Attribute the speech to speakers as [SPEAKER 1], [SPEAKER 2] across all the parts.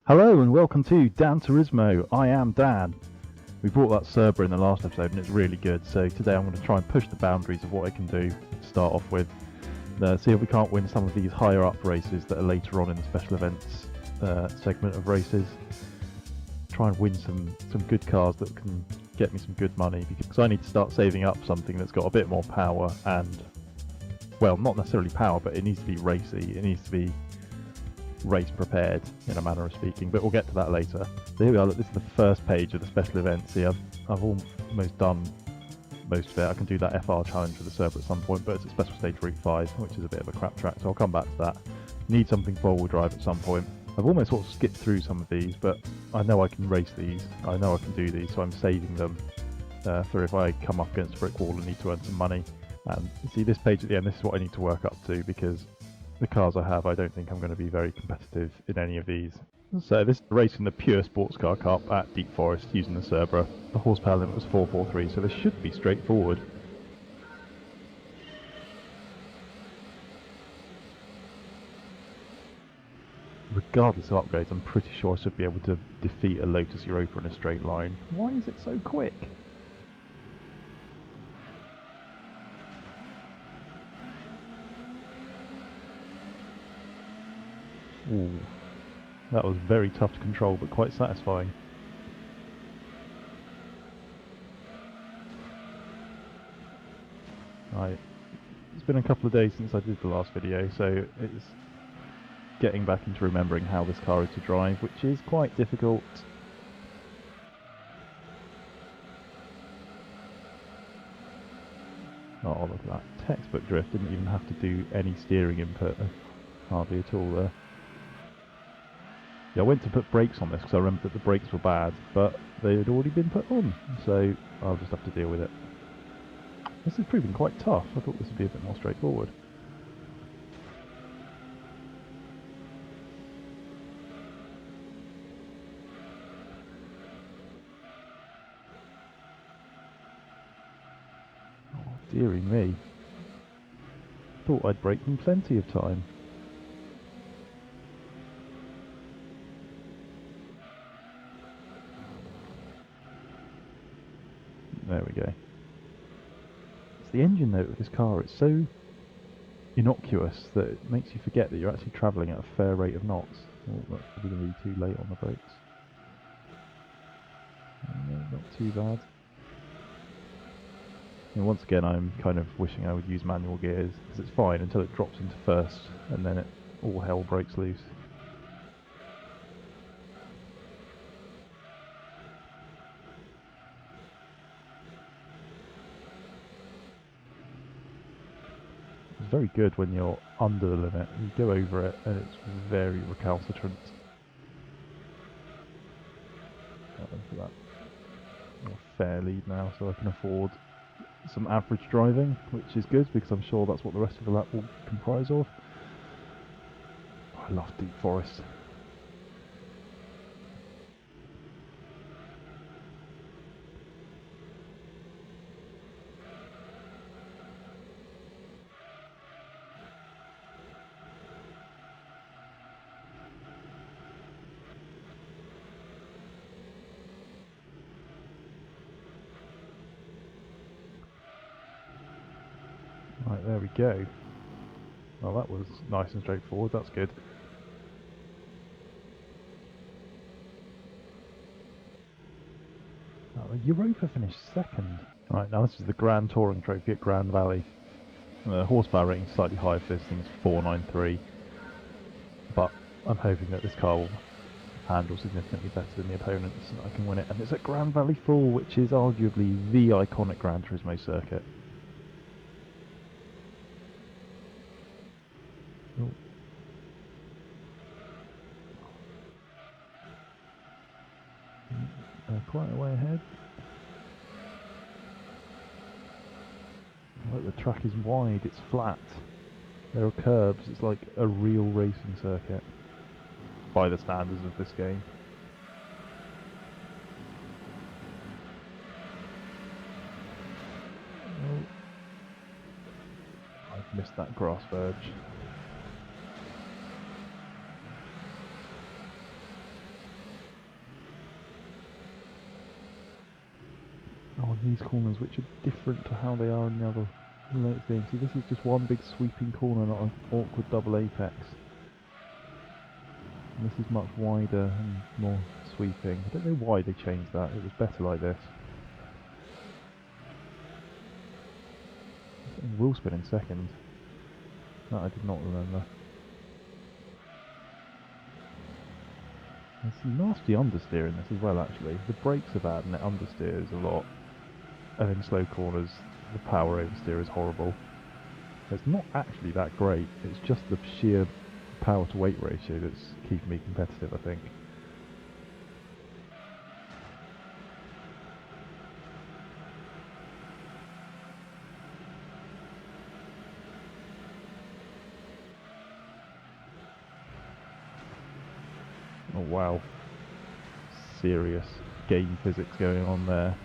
[SPEAKER 1] Hello and welcome to Dan Turismo. I am Dan. We brought that Cerber in the last episode and it's really good, so today I'm going to try and push the boundaries of what I can do to start off with. See if we can't win some of these higher up races that are later on in the special events segment of races. Try and win some good cars that can get me some good money, because I need to start saving up something that's got a bit more power and, well, not necessarily power, but it needs to be racy. It needs to be race prepared in a manner of speaking, but we'll get to that later. So here we are. Look, this is the first page of the special event. See, I've almost done most of it. I can do that FR challenge for the Cerber at some point, but it's a special stage Route 5, which is a bit of a crap track, so I'll come back to that. Need something four-wheel drive at some point. I've almost sort of skipped through some of these, but I know I can race these. I know I can do these, so I'm saving them for if I come up against a brick wall and need to earn some money. And see, this page at the end, this is what I need to work up to, because the cars I have, I don't think I'm going to be very competitive in any of these. So this is a race in the pure sports car cup at Deep Forest using the Cerber. The horsepower limit was 443, so this should be straightforward. Regardless of upgrades, I'm pretty sure I should be able to defeat a Lotus Europa in a straight line. Why is it so quick? Ooh, that was very tough to control, but quite satisfying. Right, it's been a couple of days since I did the last video, so it's getting back into remembering how this car is to drive, which is quite difficult. Oh, look at that. Textbook drift. Didn't even have to do any steering input, hardly at all there. Yeah, I went to put brakes on this because I remembered that the brakes were bad, but they had already been put on, so I'll just have to deal with it. This is proving quite tough. I thought this would be a bit more straightforward. Oh, dearie me. Thought I'd brake in plenty of time. There we go. It's the engine note of this car. It's so innocuous that it makes you forget that you're actually travelling at a fair rate of knots. Oh, that's probably going to be too late on the brakes. Not too bad. And once again, I'm kind of wishing I would use manual gears, because it's fine until it drops into first, and then all hell breaks loose. It's very good when you're under the limit. You go over it, and it's very recalcitrant. For that, a fair lead now, so I can afford some average driving, which is good because I'm sure that's what the rest of the lap will comprise of. I love Deep Forest. Right, there we go. Well, that was nice and straightforward, that's good. The Europa finished second. Right, now this is the Grand Touring Trophy at Grand Valley. The horsepower rating is slightly higher for this thing, it's 493. But I'm hoping that this car will handle significantly better than the opponents and I can win it. And it's at Grand Valley 4, which is arguably the iconic Gran Turismo circuit. Oh. Quite a way ahead. Look, the track is wide, it's flat. There are curbs, it's like a real racing circuit. By the standards of this game. Oh. I've missed that grass verge. Oh, and these corners, which are different to how they are in the other late games. See, this is just one big sweeping corner, not an awkward double apex. And this is much wider and more sweeping. I don't know why they changed that. It was better like this. Wheel spin in second. That I did not remember. There's some nasty understeer in this as well, actually. The brakes are bad and it understeers a lot. And in slow corners, the power oversteer is horrible. It's not actually that great. It's just the sheer power to weight ratio that's keeping me competitive, I think. Oh wow. Serious game physics going on there.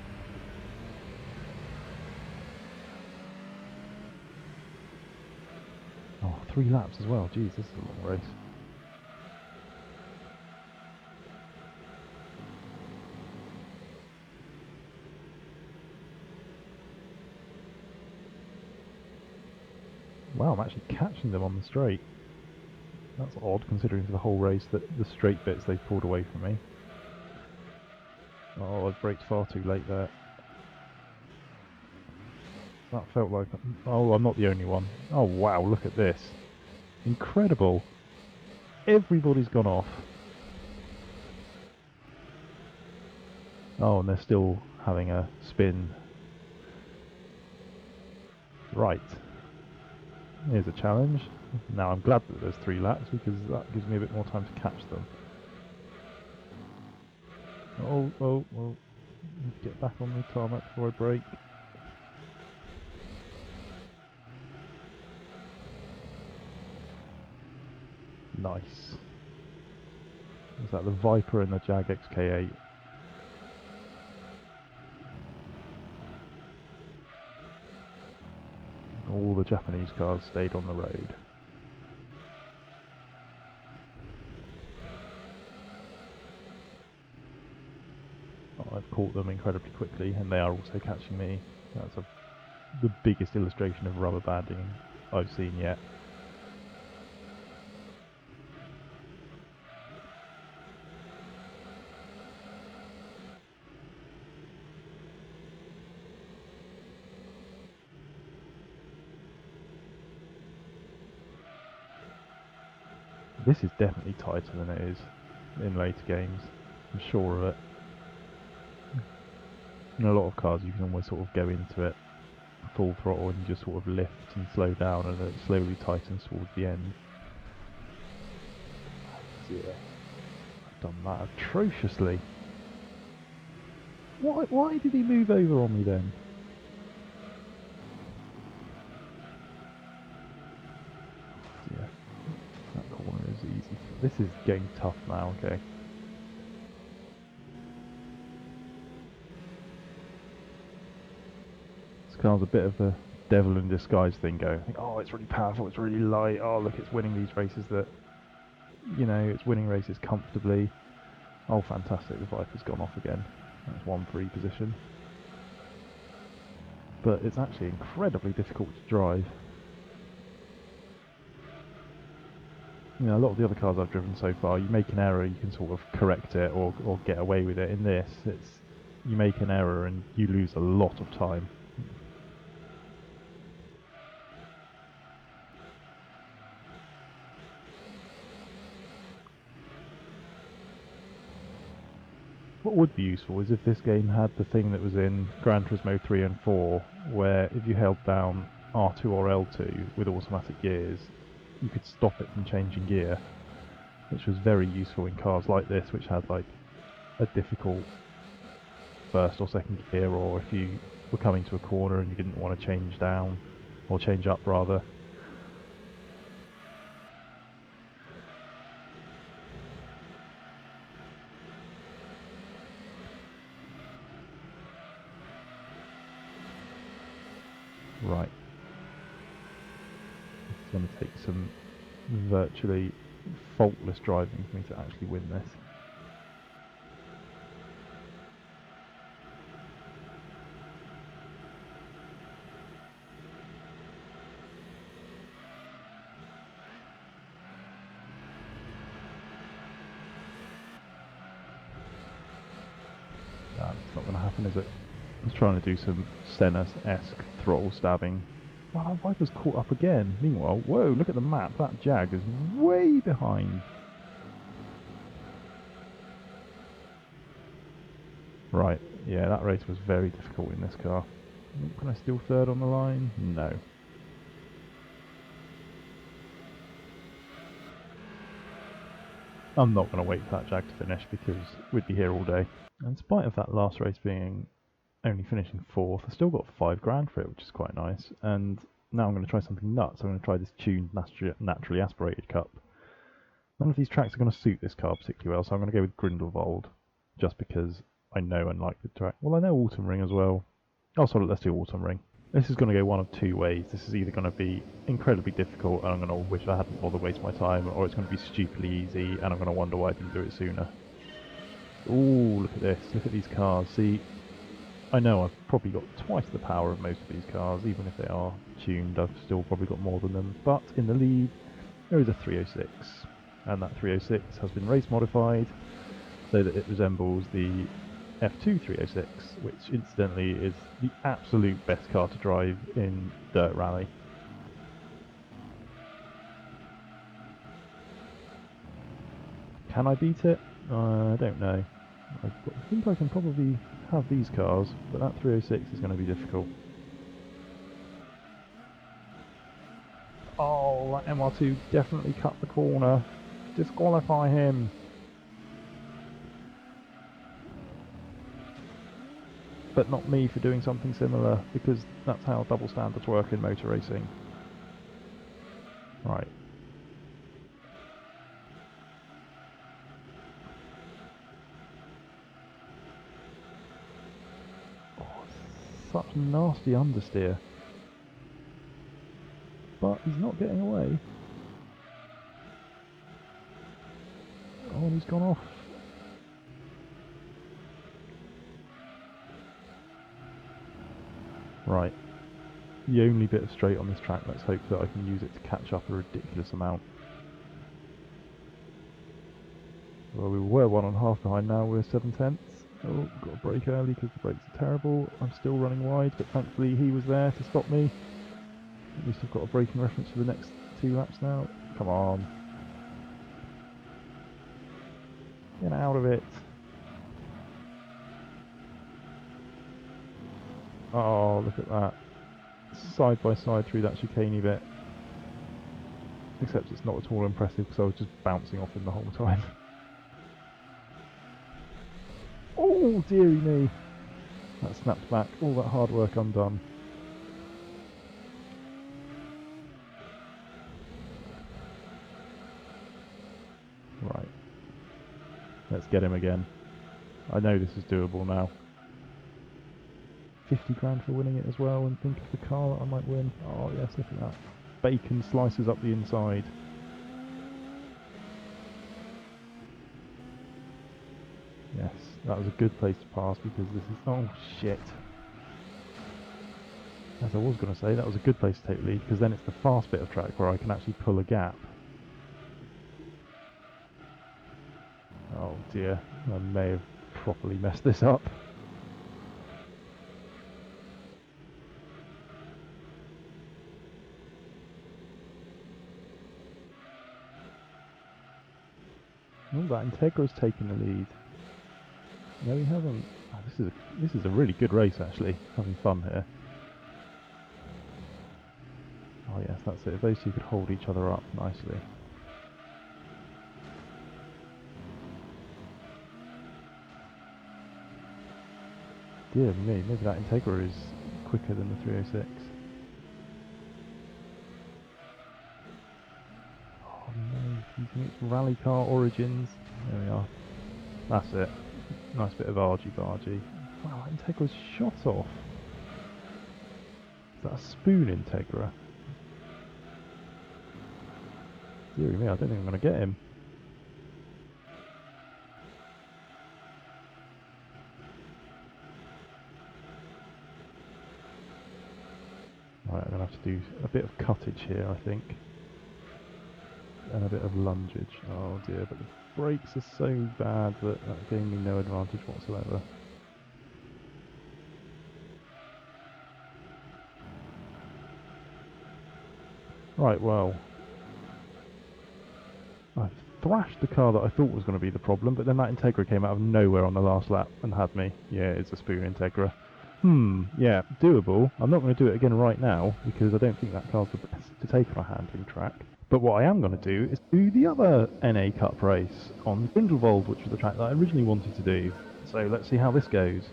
[SPEAKER 1] Oh, 3 laps as well. Jeez, this is a long race. Wow, I'm actually catching them on the straight. That's odd, considering for the whole race that the straight bits they've pulled away from me. Oh, I've braked far too late there. That felt like... Oh, I'm not the only one. Oh wow, look at this. Incredible. Everybody's gone off. Oh, and they're still having a spin. Right. Here's a challenge. Now I'm glad that there's 3 laps because that gives me a bit more time to catch them. Oh. Get back on the tarmac before I brake. Nice. Is that the Viper and the Jag XK8? All the Japanese cars stayed on the road. Oh, I've caught them incredibly quickly, and they are also catching me. That's the biggest illustration of rubber banding I've seen yet. This is definitely tighter than it is in later games. I'm sure of it. In a lot of cars you can almost sort of go into it full throttle and just sort of lift and slow down, and it slowly tightens towards the end. Yeah, I've done that atrociously. Why did he move over on me then? Yeah, that corner is easy. This is getting tough now, okay. This car's a bit of a devil in disguise thing going. Oh, it's really powerful, it's really light, oh look, it's winning these races that, you know, it's winning races comfortably. Oh fantastic, the Viper's gone off again. That's 1-3 position. But it's actually incredibly difficult to drive. You know, a lot of the other cars I've driven so far, you make an error, you can sort of correct it or get away with it. In this, it's you make an error and you lose a lot of time. What would be useful is if this game had the thing that was in Gran Turismo 3 and 4, where if you held down R2 or L2 with automatic gears, you could stop it from changing gear, which was very useful in cars like this, which had like a difficult first or second gear, or if you were coming to a corner and you didn't want to change down, or change up rather. Right. It's going to take some virtually faultless driving for me to actually win this. – not going to happen, is it? I was trying to do some Senna-esque throttle stabbing. Wow, that Viper's caught up again. Meanwhile, whoa, look at the map. That Jag is way behind. Right, yeah, that race was very difficult in this car. Can I steal third on the line? No. I'm not going to wait for that Jag to finish because we'd be here all day. In spite of that last race being only finishing 4th, I still got 5 grand for it, which is quite nice. And now I'm going to try something nuts. I'm going to try this tuned naturally aspirated cup. None of these tracks are going to suit this car particularly well, so I'm going to go with Grindelwald, just because I know and like the track. Well, I know Autumn Ring as well. Oh, sorry, let's do Autumn Ring. This is going to go one of two ways. This is either going to be incredibly difficult and I'm going to wish I hadn't bothered waste my time, or it's going to be stupidly easy and I'm going to wonder why I didn't do it sooner. Ooh, look at this. Look at these cars. See, I know I've probably got twice the power of most of these cars, even if they are tuned. I've still probably got more than them. But in the lead, there is a 306. And that 306 has been race modified so that it resembles the F2 306, which incidentally is the absolute best car to drive in Dirt Rally. Can I beat it? I don't know. I think I can probably have these cars, but that 306 is going to be difficult. Oh, that MR2 definitely cut the corner. Disqualify him. But not me for doing something similar, because that's how double standards work in motor racing. Right. Oh, such nasty understeer. But he's not getting away. Oh, and he's gone off. Right. The only bit of straight on this track, let's hope that I can use it to catch up a ridiculous amount. Well, we were 1.5 behind, now we're 7/10. Oh, got to brake early because the brakes are terrible. I'm still running wide, but thankfully he was there to stop me. At least I've got a braking reference for the next 2 laps now. Come on. Get out of it. Oh, look at that. Side by side through that chicane bit. Except it's not at all impressive because I was just bouncing off him the whole time. Oh, dearie me. That snapped back. All that hard work undone. Right. Let's get him again. I know this is doable now. 50 grand for winning it as well, and think of the car that I might win. Oh yes, look at that. Bacon slices up the inside. Yes, that was a good place to pass because this is... Oh shit. As I was going to say, that was a good place to take the lead because then it's the fast bit of track where I can actually pull a gap. Oh dear, I may have properly messed this up. Oh, that Integra's taken the lead. No, he hasn't. Oh, this is a really good race actually. Having fun here. Oh yes, that's it. If those two could hold each other up nicely. Dear me, maybe that Integra is quicker than the 306. Oh no, using its rally car origins. There we are. That's it. Nice bit of argy-bargy. Wow, that Integra's shot off. Is that a spoon Integra? Dear me, I don't think I'm going to get him. Right, I'm going to have to do a bit of cuttage here, I think. And a bit of lungage. Oh dear, but the brakes are so bad that that gave me no advantage whatsoever. Right, well, I thrashed the car that I thought was going to be the problem, but then that Integra came out of nowhere on the last lap and had me. Yeah, it's a spoon Integra. Yeah, doable. I'm not going to do it again right now because I don't think that car's the best to take on a handling track. But what I am going to do is do the other NA Cup race on Grindelwald, which was the track that I originally wanted to do. So let's see how this goes.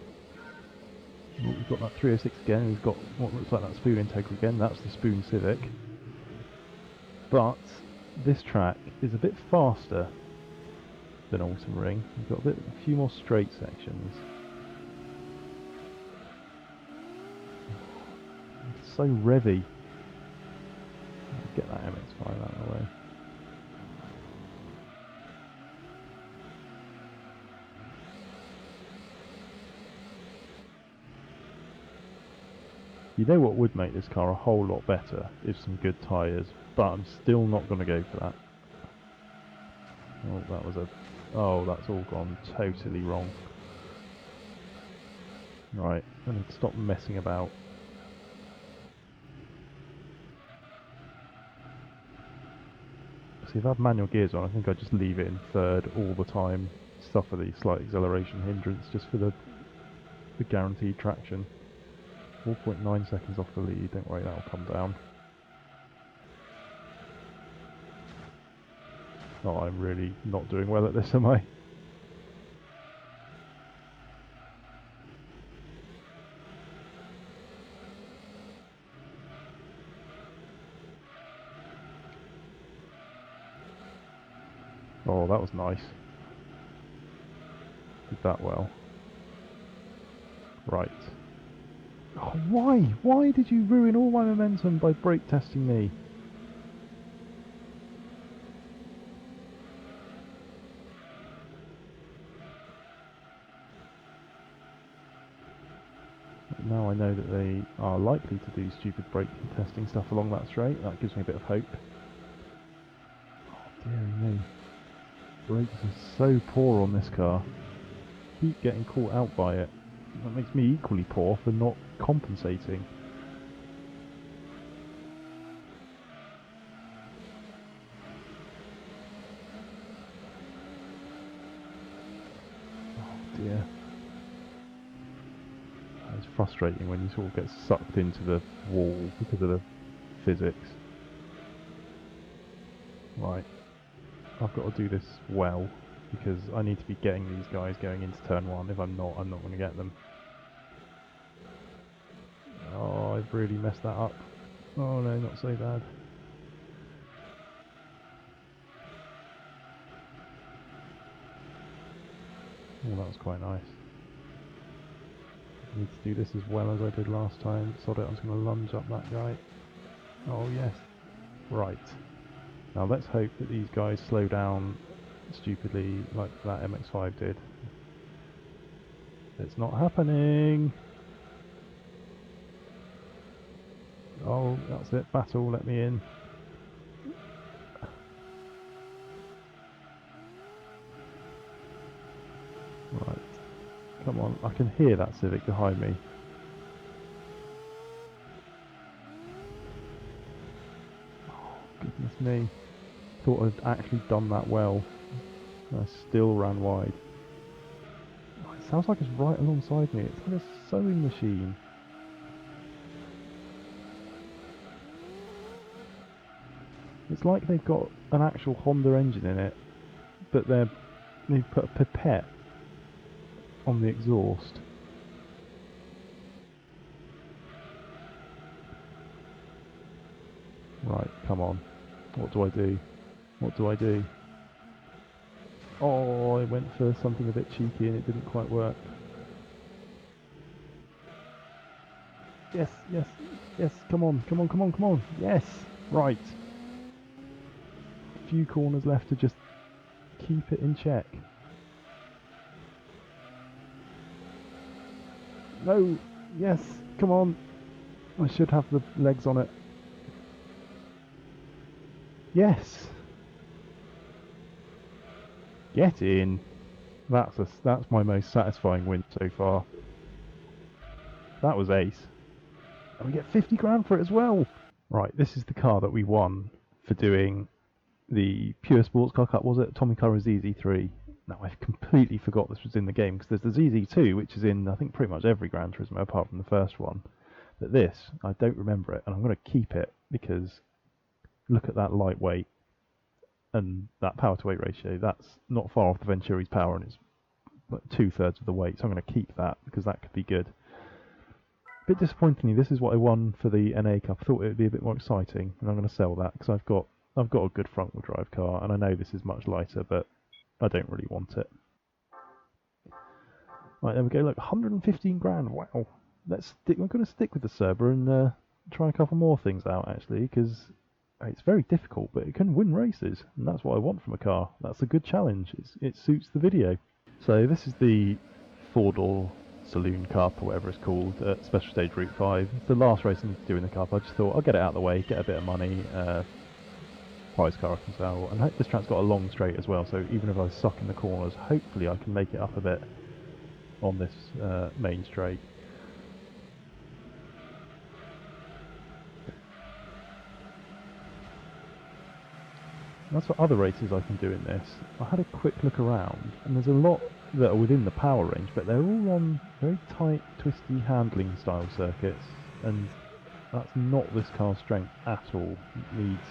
[SPEAKER 1] We've got that 306 again, we've got what looks like that spoon Integra again, that's the spoon Civic. But this track is a bit faster than Autumn Ring. We've got a few more straight sections. It's so revvy. Get that MX-5 out of the way. You know what would make this car a whole lot better is some good tyres, but I'm still not going to go for that. Oh, that was a... Oh, that's all gone totally wrong. Right, I need to stop messing about. See, if I have manual gears on, I think I'd just leave it in third all the time. Suffer the slight acceleration hindrance just for the guaranteed traction. 4.9 seconds off the lead, don't worry, that'll come down. Oh, I'm really not doing well at this, am I? Oh, that was nice. Did that well. Right. Oh, why? Why did you ruin all my momentum by brake testing me? Now I know that they are likely to do stupid brake testing stuff along that straight. That gives me a bit of hope. Oh, dearie me. Brakes are so poor on this car. Keep getting caught out by it. That makes me equally poor for not compensating. Oh dear. It's frustrating when you sort of get sucked into the wall because of the physics. Right. I've got to do this well because I need to be getting these guys going into turn one. If I'm not going to get them. Oh, I've really messed that up. Oh no, not so bad. Oh, that was quite nice. I need to do this as well as I did last time. Sod it, I was going to lunge up that guy. Oh yes. Right. Now let's hope that these guys slow down stupidly like that MX-5 did. It's not happening. Oh, that's it. Battle, let me in. Right. Come on, I can hear that Civic behind me. Oh, goodness me. Thought I'd actually done that well. I still ran wide. Oh, it sounds like it's right alongside me. It's like a sewing machine. It's like they've got an actual Honda engine in it, but they've put a pipette on the exhaust. Right, come on. What do I do? What do I do? Oh, I went for something a bit cheeky and it didn't quite work. Yes, yes, yes, come on, come on, come on, come on. Yes, right. A few corners left to just keep it in check. No, yes, come on. I should have the legs on it. Yes. Get in. That's my most satisfying win so far. That was ace. And we get 50 grand for it as well. Right, this is the car that we won for doing the Pure Sports Car Cup, was it? Tommy Curry's ZZ3. Now, I completely forgot this was in the game, because there's the ZZ2, which is in, I think, pretty much every Gran Turismo, apart from the first one. But this, I don't remember it, and I'm going to keep it, because look at that lightweight and that power to weight ratio. That's not far off the Venturi's power, and it's like 2/3 of the weight, so I'm going to keep that, because that could be good. A bit disappointingly, this is what I won for the NA Cup. I thought it would be a bit more exciting, and I'm going to sell that because I've got a good front-wheel drive car, and I know this is much lighter, but I don't really want it. Right, there we go. Look, 115 grand. Wow. We're going to stick with the Cerber and try a couple more things out actually, because it's very difficult, but it can win races, and that's what I want from a car. That's a good challenge. It suits the video. So this is the four-door Saloon Cup, or whatever it's called, at Special Stage Route 5. It's the last race I need to do in the Cup. I just thought I'll get it out of the way, get a bit of money, prize car I can sell, and this track's got a long straight as well, so even if I suck in the corners, hopefully I can make it up a bit on this main straight. That's what other races I can do in this. I had a quick look around, and there's a lot that are within the power range, but they're all on very tight, twisty handling style circuits, and that's not this car's strength at all. It needs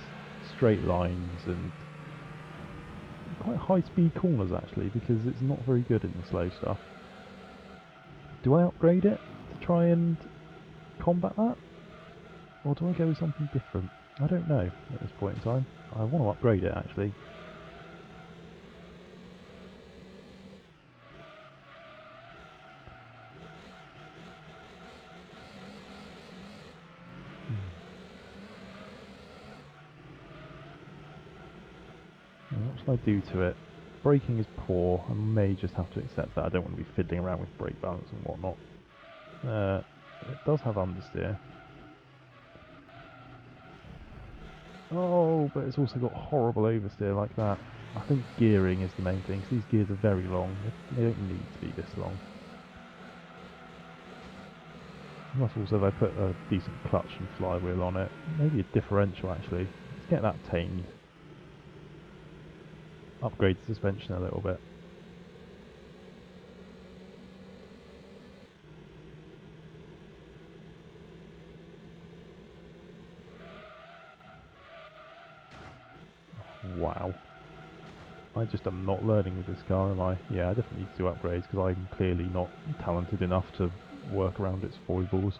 [SPEAKER 1] straight lines and quite high speed corners actually, because it's not very good in the slow stuff. Do I upgrade it to try and combat that? Or do I go with something different? I don't know at this point in time. I want to upgrade it actually. What should I do to it? Braking is poor. I may just have to accept that. I don't want to be fiddling around with brake balance and whatnot. It does have understeer. Oh, but it's also got horrible oversteer like that. I think gearing is the main thing, because these gears are very long. They don't need to be this long. Plus also if I put a decent clutch and flywheel on it. Maybe a differential actually. Let's get that tamed. Upgrade the suspension a little bit. Wow. I just am not learning with this car, am I? Yeah, I definitely need to do upgrades, because I'm clearly not talented enough to work around its foibles.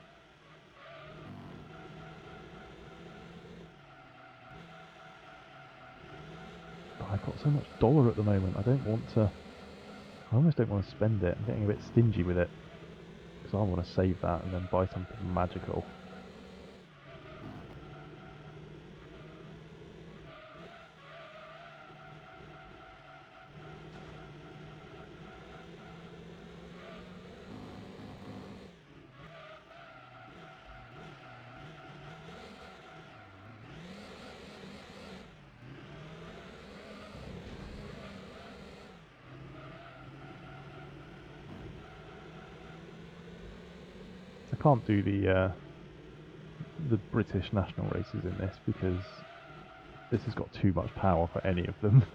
[SPEAKER 1] I've got so much dollar at the moment, I almost don't want to spend it. I'm getting a bit stingy with it, because I want to save that and then buy something magical. I can't do the British national races in this, because this has got too much power for any of them.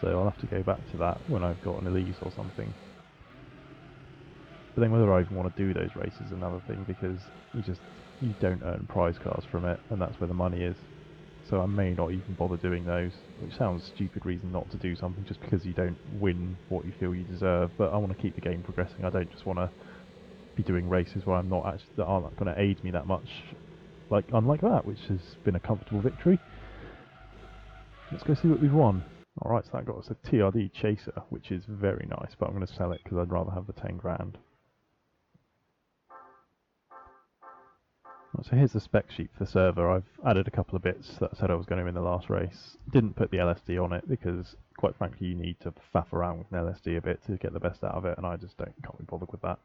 [SPEAKER 1] So I'll have to go back to that when I've got an Elise or something. But then whether I even want to do those races is another thing, because you don't earn prize cars from it, and that's where the money is. So I may not even bother doing those, which sounds a stupid reason not to do something just because you don't win what you feel you deserve. But I want to keep the game progressing. I don't just want to be doing races where that aren't going to aid me that much, unlike that, which has been a comfortable victory. Let's go see what we've won. Alright, so that got us a TRD Chaser, which is very nice, but I'm going to sell it because I'd rather have the 10 grand. Right, so here's the spec sheet for the server. I've added a couple of bits that I said I was going to in the last race. Didn't put the LSD on it because, quite frankly, you need to faff around with an LSD a bit to get the best out of it, and I just can't be bothered with that.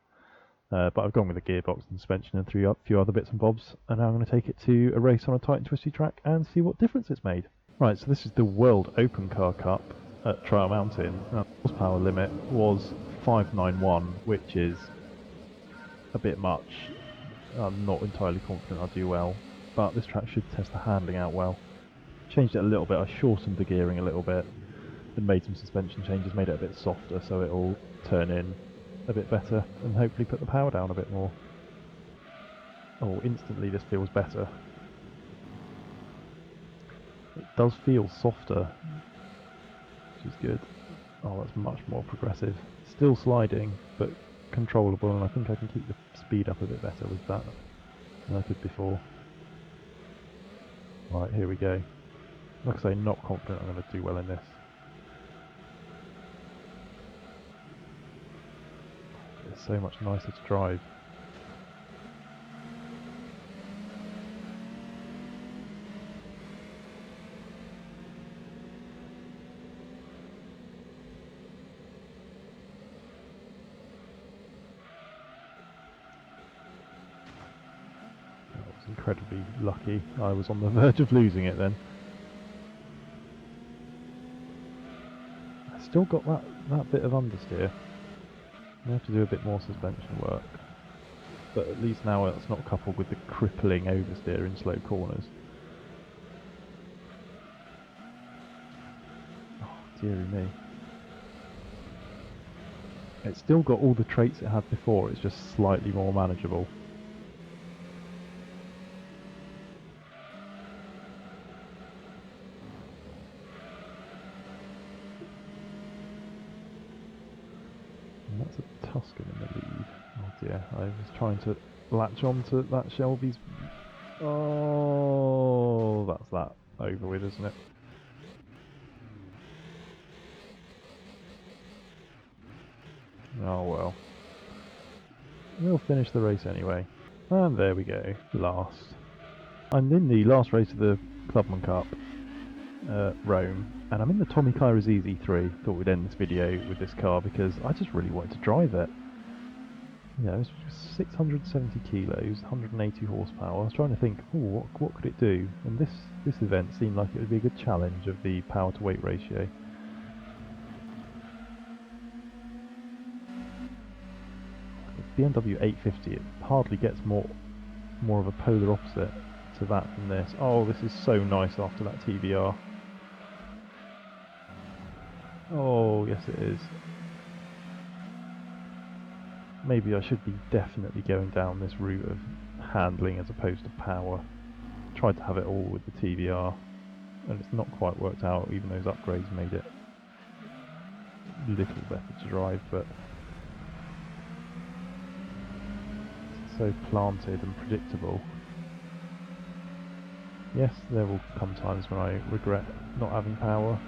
[SPEAKER 1] But I've gone with the gearbox and suspension and a few other bits and bobs, and now I'm going to take it to a race on a tight and twisty track and see what difference it's made. Right, so this is the World Open Car Cup at Trial Mountain. Now, the horsepower limit was 591, which is a bit much. I'm not entirely confident I'll do well, but this track should test the handling out well. Changed it a little bit, I shortened the gearing a little bit and made some suspension changes, made it a bit softer so it'll turn in a bit better and hopefully put the power down a bit more. Oh, instantly this feels better. It does feel softer, which is good. Oh, that's much more progressive. Still sliding, but controllable, and I think I can keep the speed up a bit better with that than I could before. Right, here we go. Like I say, not confident I'm going to do well in this. It's so much nicer to drive. Incredibly lucky. I was on the verge of losing it then. I still got that bit of understeer. I have to do a bit more suspension work. But at least now it's not coupled with the crippling oversteer in slow corners. Oh, dearie me. It's still got all the traits it had before, it's just slightly more manageable. That's a Tuscan in the lead. Oh dear, I was trying to latch onto that Shelby's... Oh, that's that over with, isn't it? Oh well. We'll finish the race anyway. And there we go, last. I'm in the last race of the Clubman Cup, Rome, and I'm in the Tommy Kairos EZ3. Thought we'd end this video with this car because I just really wanted to drive it. Yeah, it's 670 kilos, 180 horsepower. I was trying to think, oh, what could it do? And this event seemed like it would be a good challenge of the power to weight ratio. The BMW 850, it hardly gets more of a polar opposite to that from this. Oh, this is so nice after that TBR. Oh, yes it is. Maybe I should be definitely going down this route of handling as opposed to power. Tried to have it all with the TBR, and it's not quite worked out, even those upgrades made it a little better to drive, but it's so planted and predictable. Yes, there will come times when I regret not having power.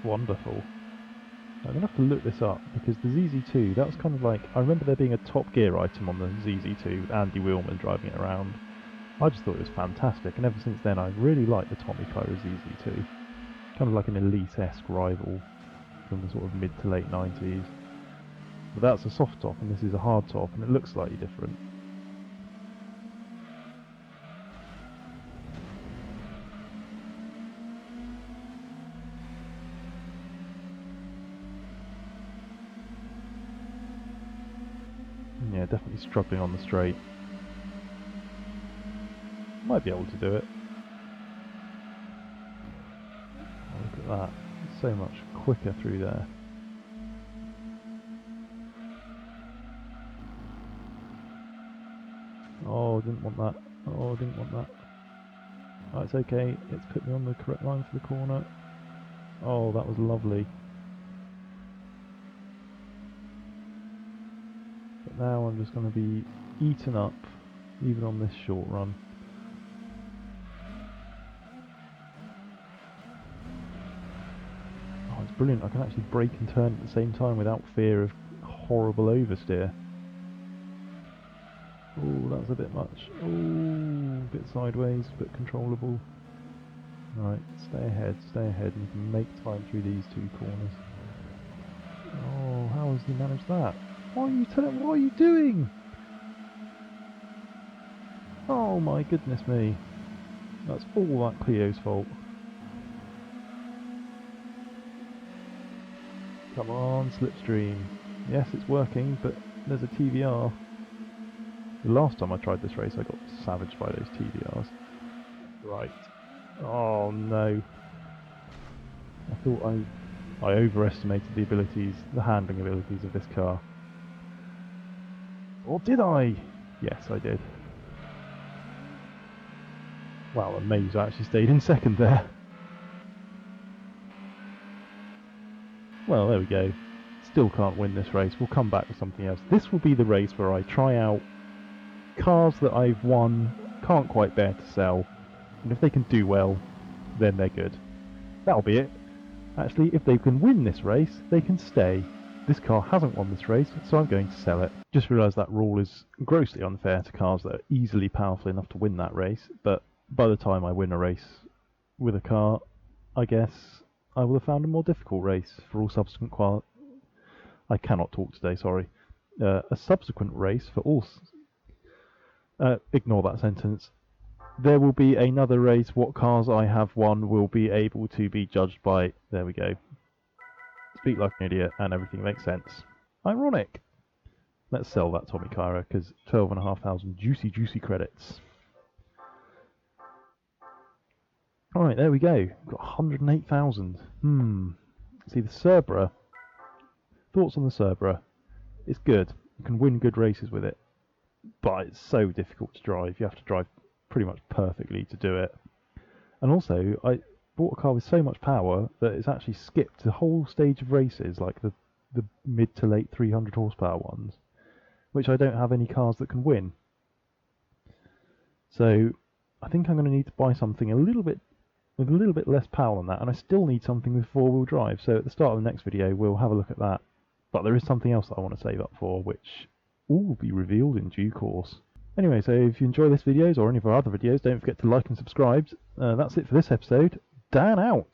[SPEAKER 1] Wonderful. I'm going to have to look this up because the ZZ2, that was kind of like, I remember there being a Top Gear item on the ZZ2 with Andy Wheelman driving it around. I just thought it was fantastic, and ever since then I really like the Tommy Kairos ZZ2. Kind of like an Elite-esque rival from the sort of mid to late 90s. But that's a soft top and this is a hard top, and it looks slightly different. Yeah, definitely struggling on the straight. Might be able to do it. Oh, look at that. It's so much quicker through there. Oh, didn't want that. Oh, didn't want that. Oh, it's okay. It's put me on the correct line for the corner. Oh, that was lovely. But now I'm just going to be eaten up, even on this short run. Oh, it's brilliant. I can actually brake and turn at the same time without fear of horrible oversteer. Oh, that's a bit much. Oh, a bit sideways, but controllable. Right, stay ahead, and you can make time through these two corners. Oh, how has he managed that? What are you doing? Oh my goodness me. That's all that Clio's fault. Come on, slipstream. Yes, it's working, but there's a TVR. The last time I tried this race, I got savaged by those TVRs. Right. Oh no. I thought I overestimated the handling abilities of this car. Or did I? Yes, I did. Wow, the Maze actually stayed in second there. Well, there we go. Still can't win this race. We'll come back with something else. This will be the race where I try out cars that I've won, can't quite bear to sell, and if they can do well, then they're good. That'll be it. Actually, if they can win this race, they can stay. This car hasn't won this race, so I'm going to sell it. Just realised that rule is grossly unfair to cars that are easily powerful enough to win that race, but by the time I win a race with a car, I guess I will have found a more difficult race for all subsequent I cannot talk today, sorry. A subsequent race for all... ignore that sentence. There will be another race. What cars I have won will be able to be judged by... There we go. Speak like an idiot and everything makes sense. Ironic. Let's sell that Tommy Cairo because 12,500 juicy credits. Alright, there we go. We've got 108,000. See, the Cerbera. Thoughts on the Cerbera? It's good. You can win good races with it. But it's so difficult to drive. You have to drive pretty much perfectly to do it. And also, I bought a car with so much power that it's actually skipped the whole stage of races, like the mid to late 300 horsepower ones, which I don't have any cars that can win. So I think I'm going to need to buy something with a little bit less power than that, and I still need something with four-wheel drive. So at the start of the next video, we'll have a look at that. But there is something else that I want to save up for, which will be revealed in due course. Anyway, so if you enjoy this videos or any of our other videos, don't forget to like and subscribe. That's it for this episode. Dan out!